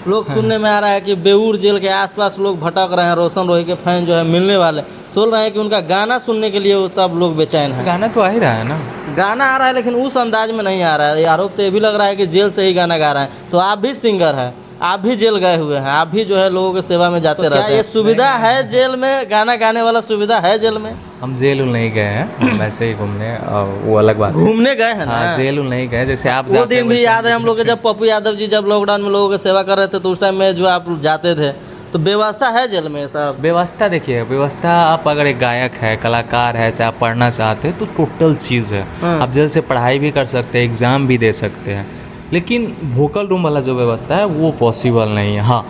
लोग सुनने में आ रहा है कि बेऊर जेल के आसपास लोग भटक रहे हैं, रोशन रोही के फैन जो है मिलने वाले सोच रहे हैं कि उनका गाना सुनने के लिए वो सब लोग बेचैन हैं। गाना तो आ ही रहा है ना। गाना आ रहा है लेकिन उस अंदाज में नहीं आ रहा है। आरोप तो ये भी लग रहा है कि जेल से ही गाना गा रहे हैं। तो आप भी सिंगर हैं, आप भी जेल गए हुए हैं, आप भी जो है लोगों की सेवा में जाते रहते हैं। ये सुविधा है जेल में, गाना गाने वाला सुविधा है जेल में? हम जेल नहीं गए हैं, हम वैसे ही घूमने, और वो अलग बात है। घूमने गए हैं ना? हाँ, जेल नहीं गए, जैसे आप वो जाते दिन हैं भी वैसे याद है हम लोग के, जब पप्पू यादव जी जब लॉकडाउन में लोगों की सेवा कर रहे थे तो उस टाइम में जो आप जाते थे, तो व्यवस्था है जेल में सब? व्यवस्था देखिए, व्यवस्था आप अगर एक गायक है, कलाकार है, चाहे आप पढ़ना चाहते हैं तो टोटल चीज़ है। आप जेल से पढ़ाई भी कर सकते हैं, एग्ज़ाम भी दे सकते हैं, लेकिन वोकल रूम वाला जो व्यवस्था है वो पॉसिबल नहीं है। हाँ,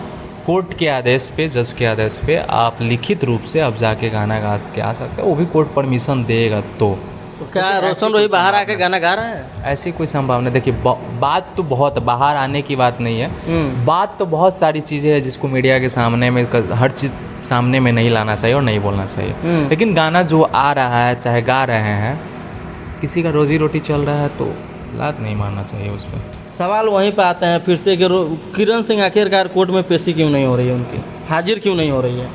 कोर्ट के आदेश पे, जज के आदेश पे आप लिखित रूप से आप जाके गाना गा के आ सकते हैं, वो भी कोर्ट परमिशन देगा तो क्या रोशन रोही बाहर आके गाना गा रहे हैं? ऐसी कोई संभावना देखिए, बात तो बहुत, बाहर आने की बात नहीं है, बात तो बहुत सारी चीज़ें हैं जिसको मीडिया के सामने में हर चीज़ सामने में नहीं लाना चाहिए और नहीं बोलना चाहिए। लेकिन गाना जो आ रहा है, चाहे गा रहे हैं, किसी का रोजी रोटी चल रहा है तो लात नहीं मारना चाहिए उस पर। सवाल वहीं पे आते हैं फिर से कि किरण सिंह आखिरकार कोर्ट में पेशी क्यों नहीं हो रही है, उनकी हाजिर क्यों नहीं हो रही है?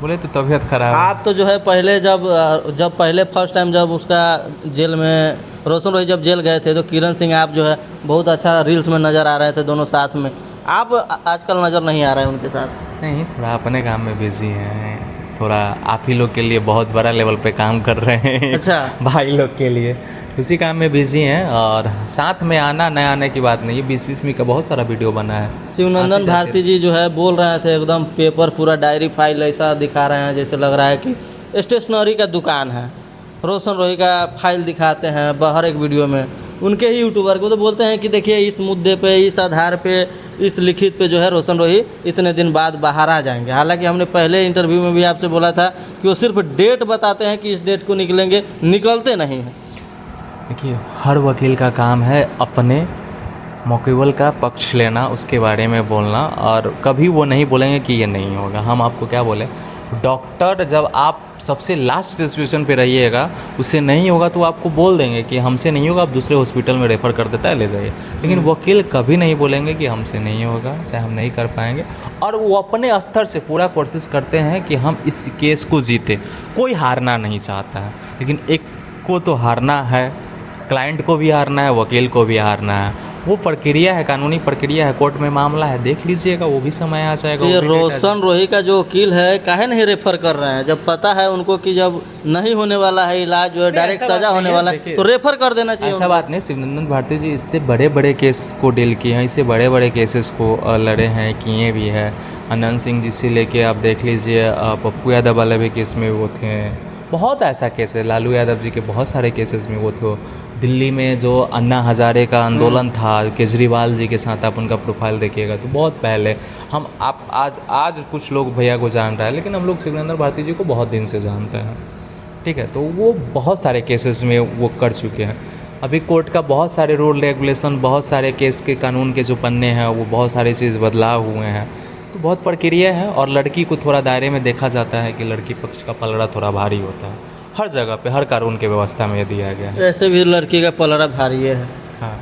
बोले तो तबीयत खराब। आप तो जो है पहले जब पहले फर्स्ट टाइम जब उसका जेल में रोशन रोही जब जेल गए थे तो किरण सिंह आप जो है बहुत अच्छा रील्स में नज़र आ रहे थे दोनों साथ में। आप आजकल नज़र नहीं आ रहे हैं उनके साथ? नहीं, थोड़ा अपने काम में बिजी हैं, थोड़ा आप ही लोग के लिए बहुत बड़ा लेवल पे काम कर रहे हैं। अच्छा। भाई लोग के लिए उसी काम में बिजी हैं, और साथ में आना न आने की बात नहीं है। 20-20 में का बहुत सारा वीडियो बना है। शिवनंदन भारती जी जो है बोल रहे थे, एकदम पेपर पूरा डायरी फाइल ऐसा दिखा रहे हैं जैसे लग रहा है कि स्टेशनरी का दुकान है। रोशन रोही का फाइल दिखाते हैं हर एक वीडियो में, उनके ही यूट्यूबर को तो बोलते हैं कि देखिए इस मुद्दे पे, इस आधार पे, इस लिखित पे जो है रोशन रोही इतने दिन बाद बाहर आ जाएंगे। हालांकि हमने पहले इंटरव्यू में भी आपसे बोला था कि वो सिर्फ डेट बताते हैं कि इस डेट को निकलेंगे, निकलते नहीं हैं। देखिए, हर वकील का काम है अपने मुकव्वल का पक्ष लेना, उसके बारे में बोलना, और कभी वो नहीं बोलेंगे कि ये नहीं होगा। हम आपको क्या बोले, डॉक्टर जब आप सबसे लास्ट सिचुएशन पे रहिएगा, उससे नहीं होगा तो आपको बोल देंगे कि हमसे नहीं होगा, आप दूसरे हॉस्पिटल में रेफ़र कर देता है, ले जाइए। लेकिन वकील कभी नहीं बोलेंगे कि हमसे नहीं होगा, चाहे हम नहीं कर पाएंगे, और वो अपने स्तर से पूरा कोशिश करते हैं कि हम इस केस को जीते। कोई हारना नहीं चाहता है, लेकिन एक को तो हारना है, क्लाइंट को भी हारना है, वकील को भी हारना है। वो प्रक्रिया है, कानूनी प्रक्रिया है, कोर्ट में मामला है, देख लीजिएगा, वो भी समय आ जाएगा। ये रोशन रोही का जो वकील है काहे नहीं रेफर कर रहे हैं? जब पता है उनको कि जब नहीं होने वाला है इलाज, जो है डायरेक्ट सजा होने वाला है, तो रेफर कर देना चाहिए। ऐसा बात नहीं, शिवनंदन भारती जी इससे बड़े बड़े केस को डील किए हैं, इससे बड़े बड़े केसेस को लड़े हैं, किए भी है। अनंत सिंह जी से लेके आप देख लीजिए, पप्पू यादव वाले भी केस में वो थे, बहुत ऐसा केस है। लालू यादव जी के बहुत सारे केसेस में वो थे। दिल्ली में जो अन्ना हजारे का आंदोलन था, केजरीवाल जी के साथ आप उनका प्रोफाइल देखिएगा तो बहुत पहले, हम आप आज कुछ लोग भैया को जान रहा है, लेकिन हम लोग शिवनंदन भारती जी को बहुत दिन से जानते हैं। ठीक है, तो वो बहुत सारे केसेस में वो कर चुके हैं। अभी कोर्ट का बहुत सारे रूल रेगुलेशन, बहुत सारे केस के कानून के जो पन्ने हैं वो बहुत सारी चीज़ बदलाव हुए हैं, तो बहुत प्रक्रिया है। और लड़की को थोड़ा दायरे में देखा जाता है कि लड़की पक्ष का पलड़ा थोड़ा भारी होता है, हर जगह पे, हर कानून की व्यवस्था में दिया गया है। ऐसे भी लड़की का पलड़ा भारी है। हाँ।